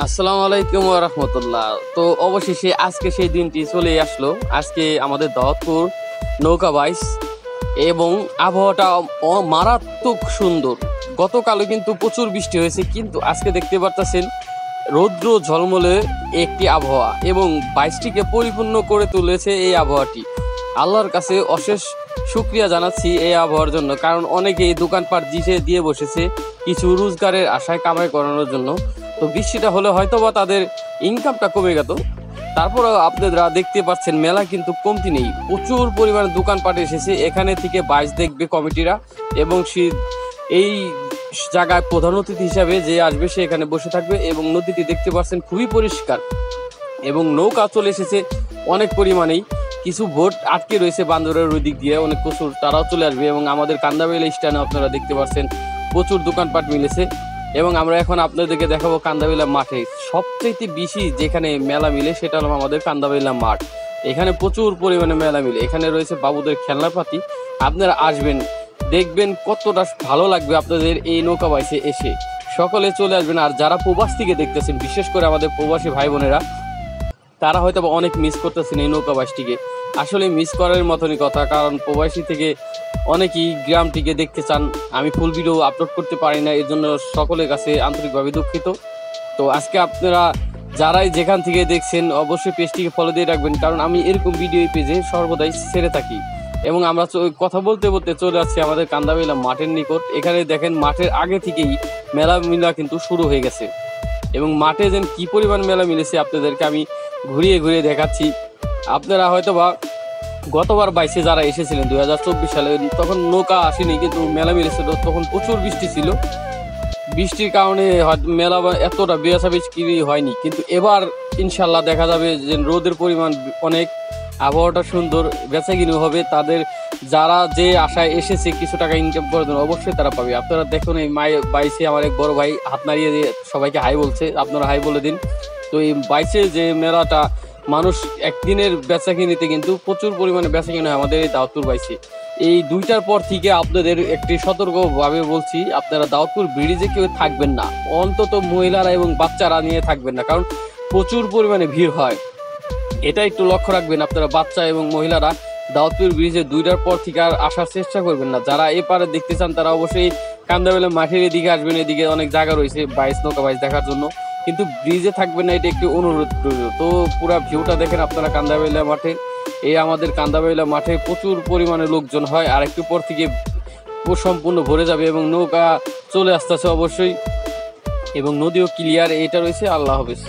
আসসালামু আলাইকুম ওয়া রাহমাতুল্লাহ। তো অবশেষে আজকে সেই দিনটি চলে আসলো। আজকে আমাদের দাউদপুর নৌকা বাইচ এবং আবহাওয়াটা মারাত্মক সুন্দর। গতকালও কিন্তু প্রচুর বৃষ্টি হয়েছে, কিন্তু আজকে দেখতে পারতেছেন রৌদ্র ঝলমলে একটি আবহাওয়া এবং বাইচটিকে পরিপূর্ণ করে তুলেছে এই আবহাওয়াটি। আল্লাহর কাছে অশেষ শুকরিয়া জানাচ্ছি এই আবহাওয়ার জন্য, কারণ অনেকেই দোকানপাট দিয়ে বসেছে কিছু রোজগারের আশায় কামাই করানোর জন্য। তো বৃষ্টিটা হলে হয়তো বা তাদের ইনকামটা কমে গেত। তারপরেও আপনারা দেখতে পাচ্ছেন মেলা কিন্তু কমতি নেই, প্রচুর পরিমাণে দোকানপাট এসেছে। এখানে থেকে বাইচ দেখবে কমিটিরা এবং এই জায়গায় প্রধান অতিথি হিসাবে যে আসবে সে এখানে বসে থাকবে এবং নদীটি দেখতে পাচ্ছেন খুবই পরিষ্কার এবং নৌকা চলে এসেছে অনেক পরিমাণেই। কিছু বোট আটকে রয়েছে বান্দরের ওই দিক দিয়ে, অনেক প্রচুর, তারাও চলে আসবে। এবং আমাদের কান্দাবেলা স্ট্যান্ডে আপনারা দেখতে পাচ্ছেন প্রচুর দোকানপাট মিলেছে। এবং আমরা এখন আপনাদেরকে দেখাবো কান্দাবেলা মাঠে সবচেয়ে বেশি যেখানে মেলা মিলে, সেটা হলো আমাদের কান্দাবেলা মাঠ। এখানে প্রচুর পরিমাণে মেলা মিলে। এখানে রয়েছে বাবুদের খেলনাপাতি, আপনারা আসবেন দেখবেন কতটা ভালো লাগবে আপনাদের এই নৌকা বাইচে এসে। সকলে চলে আসবেন। আর যারা প্রবাস থেকে দেখতেছেন, বিশেষ করে আমাদের প্রবাসী ভাই বোনেরা, তারা হয়তো অনেক মিস করতেছেন এই নৌকা বাইচটিকে। আসলে মিস করার মতনই কথা, কারণ প্রবাসী থেকে অনেকেই গ্রামটিকে দেখতে চান। আমি ফুল ভিডিও আপলোড করতে পারি না, এর জন্য সকলের কাছে আন্তরিকভাবে দুঃখিত। তো আজকে আপনারা যারাই যেখান থেকে দেখছেন অবশ্যই পেজটিকে ফলো দিয়ে রাখবেন, কারণ আমি এরকম ভিডিও পেজে সর্বদাই ছেড়ে থাকি। এবং আমরা কথা বলতে বলতে চলে যাচ্ছি আমাদের কান্দাবেলা মাঠের নিকট। এখানে দেখেন মাঠের আগে থেকেই মেলা কিন্তু শুরু হয়ে গেছে এবং মাঠে যেন কি পরিমাণ মেলা মিলেছে আপনাদেরকে আমি ঘুরিয়ে ঘুরিয়ে দেখাচ্ছি। আপনারা হয়তো বা গতবার বাইচে যারা এসেছিলেন 2024 সালে, তখন নৌকা আসেনি কিন্তু মেলা মিলেছিল, তখন প্রচুর বৃষ্টি ছিল। বৃষ্টির কারণে মেলা এতটা বেচা বিক্রি হয়নি, কিন্তু এবার ইনশাল্লাহ দেখা যাবে যে রোদের পরিমাণ অনেক, আবহাওয়াটা সুন্দর, বেচাকিনি হবে। তাদের যারা যে আশায় এসেছে কিছু টাকা ইনকাম করার জন্য, অবশ্যই তারা পাবে। আপনারা দেখুন এই বাইচে আমার এক বড় ভাই হাত নাড়িয়ে দিয়ে সবাইকে হাই বলছে, আপনারা হাই বলে দিন। তো এই বাইচে যে মেলাটা মানুষ একদিনের বেচাকিনিতে কিন্তু প্রচুর পরিমাণে বেচাকিনি হয় আমাদের এই দাউদপুর বাইচে। এই 2টার পর থেকে আপনাদের একটি সতর্কভাবে বলছি, আপনারা দাউদপুর ব্রিজে কেউ থাকবেন না, অন্তত মহিলারা এবং বাচ্চারা নিয়ে থাকবেন না, কারণ প্রচুর পরিমাণে ভিড় হয়। এটা একটু লক্ষ্য রাখবেন। আপনারা বাচ্চা এবং মহিলারা দাউদপুর ব্রিজে 2টার পর থেকে আর আসার চেষ্টা করবেন না। যারা এপারে দেখতে চান তারা অবশ্যই কান্দাবেলা মাঠের এদিকে আসবেন, এদিকে অনেক জায়গা রয়েছে বাইচ, নৌকা বাইচ দেখার জন্য, কিন্তু ব্রিজে থাকবেন না, এটা একটি অনুরোধ রইল। তো পুরো ভিউটা দেখেন আপনারা কান্দাবেলা মাঠে। এই আমাদের কান্দাবেলা মাঠে প্রচুর পরিমাণে লোকজন হয়, আর একটু পর থেকে সম্পূর্ণ ভরে যাবে এবং নৌকা চলে আসতেছে অবশ্যই, এবং নদীও ক্লিয়ার। এটা রয়েছে। আল্লাহ হাফেজ।